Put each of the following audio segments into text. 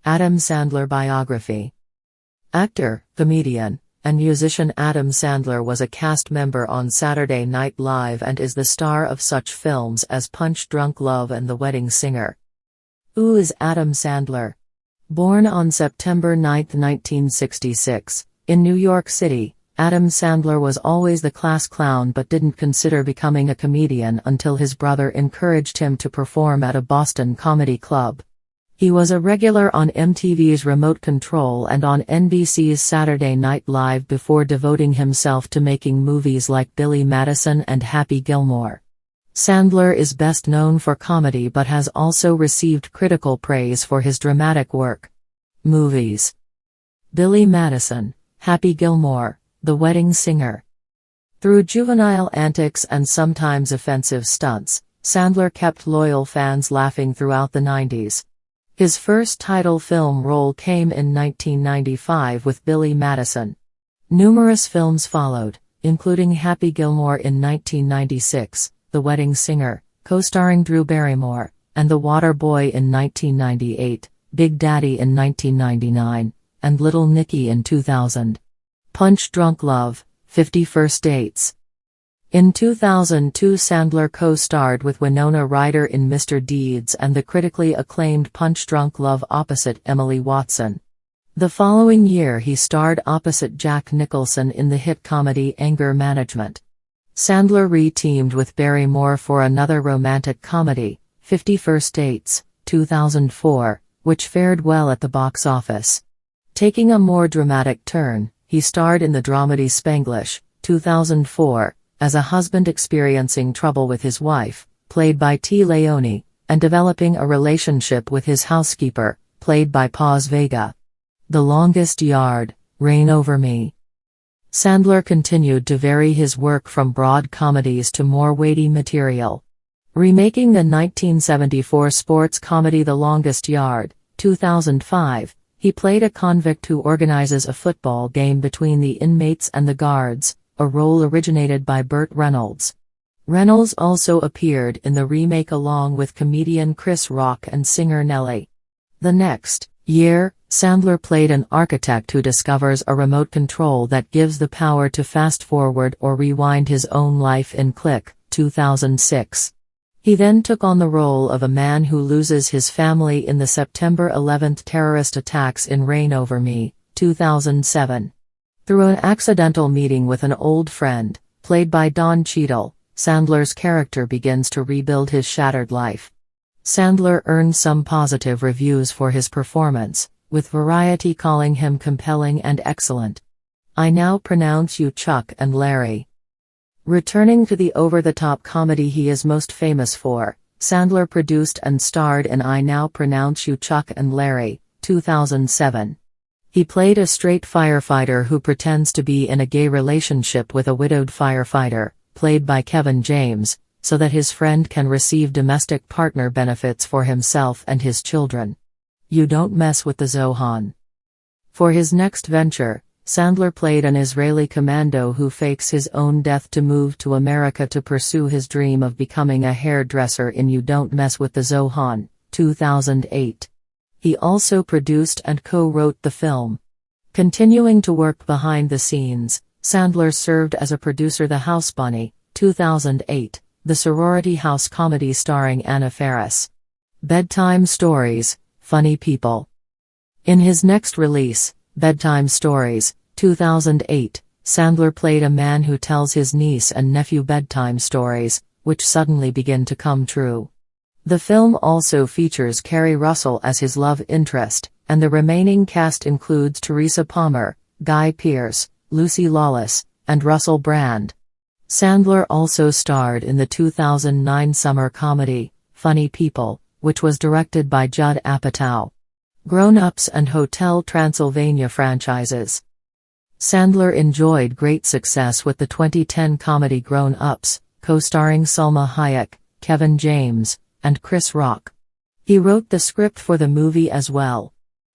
Adam Sandler Biography. Actor, comedian, and musician Adam Sandler was a cast member on Saturday Night Live and is the star of such films as Punch Drunk Love and The Wedding Singer. Who is Adam Sandler? Born on September 9, 1966, in New York City, Adam Sandler was always the class clown but didn't consider becoming a comedian until his brother encouraged him to perform at a Boston comedy club. He was a regular on MTV's Remote Control and on NBC's Saturday Night Live before devoting himself to making movies like Billy Madison and Happy Gilmore. Sandler is best known for comedy but has also received critical praise for his dramatic work. Movies: Billy Madison, Happy Gilmore, The Wedding Singer. Through juvenile antics and sometimes offensive stunts, Sandler kept loyal fans laughing throughout the 90s. His first title film role came in 1995 with Billy Madison. Numerous films followed, including Happy Gilmore in 1996, The Wedding Singer, co-starring Drew Barrymore, and The Water Boy in 1998, Big Daddy in 1999, and Little Nicky in 2000. Punch Drunk Love, 50 First Dates. In 2002, Sandler co-starred with Winona Ryder in Mr. Deeds and the critically acclaimed Punch Drunk Love opposite Emily Watson. The following year he starred opposite Jack Nicholson in the hit comedy Anger Management. Sandler re-teamed with Barrymore for another romantic comedy, 50 First Dates, 2004, which fared well at the box office. Taking a more dramatic turn, he starred in the dramedy Spanglish, 2004, as a husband experiencing trouble with his wife, played by T. Leone, and developing a relationship with his housekeeper, played by Paz Vega. The Longest Yard, Reign Over Me. Sandler continued to vary his work from broad comedies to more weighty material. Remaking the 1974 sports comedy The Longest Yard, 2005, he played a convict who organizes a football game between the inmates and the guards, a role originated by Burt Reynolds. Reynolds also appeared in the remake along with comedian Chris Rock and singer Nelly. The next year, Sandler played an architect who discovers a remote control that gives the power to fast-forward or rewind his own life in Click, 2006. He then took on the role of a man who loses his family in the September 11 terrorist attacks in Reign Over Me, 2007. Through an accidental meeting with an old friend, played by Don Cheadle, Sandler's character begins to rebuild his shattered life. Sandler earned some positive reviews for his performance, with Variety calling him compelling and excellent. I Now Pronounce You Chuck and Larry. Returning to the over-the-top comedy he is most famous for, Sandler produced and starred in I Now Pronounce You Chuck and Larry, 2007. He played a straight firefighter who pretends to be in a gay relationship with a widowed firefighter, played by Kevin James, so that his friend can receive domestic partner benefits for himself and his children. You Don't Mess with the Zohan. For his next venture, Sandler played an Israeli commando who fakes his own death to move to America to pursue his dream of becoming a hairdresser in You Don't Mess with the Zohan, 2008. He also produced and co-wrote the film. Continuing to work behind the scenes, Sandler served as a producer The House Bunny, 2008, the sorority house comedy starring Anna Faris. Bedtime Stories, Funny People. In his next release, Bedtime Stories, 2008, Sandler played a man who tells his niece and nephew bedtime stories, which suddenly begin to come true. The film also features Kerry Russell as his love interest, and the remaining cast includes Teresa Palmer, Guy Pearce, Lucy Lawless, and Russell Brand. Sandler also starred in the 2009 summer comedy, Funny People, which was directed by Judd Apatow. Grown Ups and Hotel Transylvania franchises. Sandler enjoyed great success with the 2010 comedy Grown Ups, co-starring Salma Hayek, Kevin James, and Chris Rock. He wrote the script for the movie as well.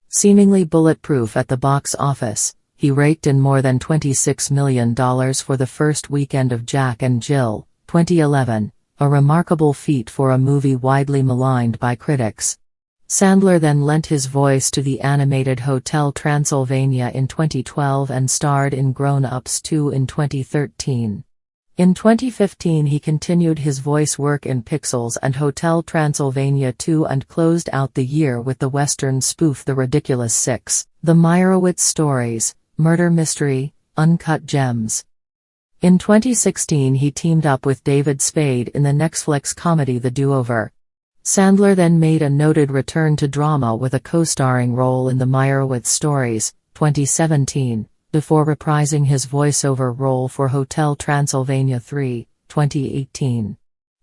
Seemingly bulletproof at the box office, he raked in more than $26 million for the first weekend of Jack and Jill, 2011, a remarkable feat for a movie widely maligned by critics. Sandler then lent his voice to the animated Hotel Transylvania in 2012 and starred in Grown Ups 2 in 2013. In 2015 he continued his voice work in Pixels and Hotel Transylvania 2 and closed out the year with the Western spoof The Ridiculous Six, The Meyerowitz Stories, Murder Mystery, Uncut Gems. In 2016 he teamed up with David Spade in the Netflix comedy The Do-Over. Sandler then made a noted return to drama with a co-starring role in The Meyerowitz Stories, 2017. Before reprising his voiceover role for Hotel Transylvania 3, 2018.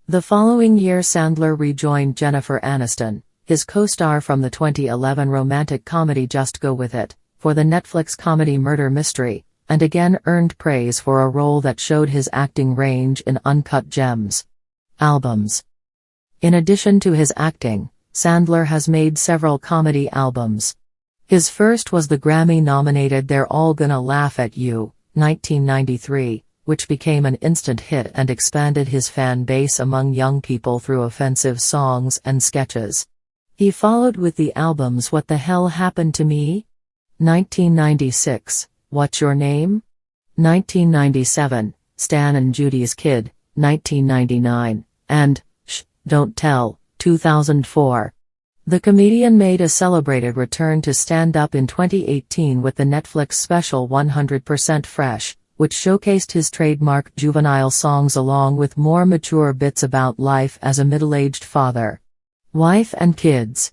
The following year Sandler rejoined Jennifer Aniston, his co-star from the 2011 romantic comedy Just Go With It, for the Netflix comedy Murder Mystery, and again earned praise for a role that showed his acting range in Uncut Gems. Albums. In addition to his acting, Sandler has made several comedy albums. His first was the Grammy-nominated They're All Gonna Laugh at You, 1993, which became an instant hit and expanded his fan base among young people through offensive songs and sketches. He followed with the albums What the Hell Happened to Me? 1996, What's Your Name? 1997, Stan and Judy's Kid, 1999, and Shh, Don't Tell, 2004. The comedian made a celebrated return to stand-up in 2018 with the Netflix special 100% Fresh, which showcased his trademark juvenile songs along with more mature bits about life as a middle-aged father, wife and kids.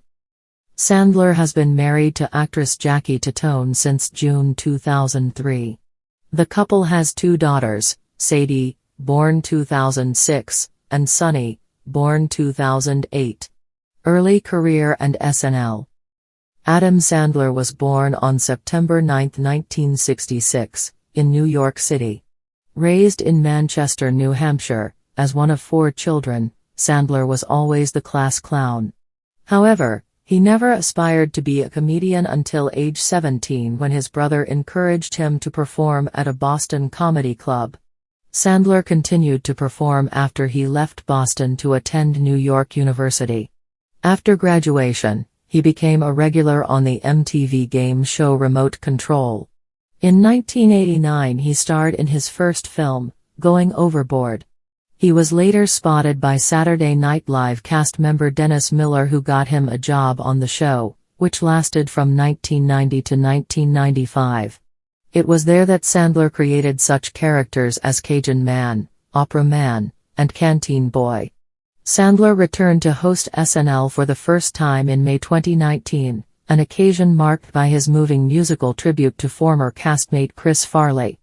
Sandler has been married to actress Jackie Tatone since June 2003. The couple has two daughters, Sadie, born 2006, and Sunny, born 2008. Early career and SNL. Adam Sandler was born on September 9, 1966, in New York City. Raised in Manchester, New Hampshire, as one of 4 children, Sandler was always the class clown. However, he never aspired to be a comedian until age 17 when his brother encouraged him to perform at a Boston comedy club. Sandler continued to perform after he left Boston to attend New York University. After graduation, he became a regular on the MTV game show Remote Control. In 1989 he starred in his first film, Going Overboard. He was later spotted by Saturday Night Live cast member Dennis Miller, who got him a job on the show, which lasted from 1990 to 1995. It was there that Sandler created such characters as Cajun Man, Opera Man, and Canteen Boy. Sandler returned to host SNL for the first time in May 2019, an occasion marked by his moving musical tribute to former castmate Chris Farley.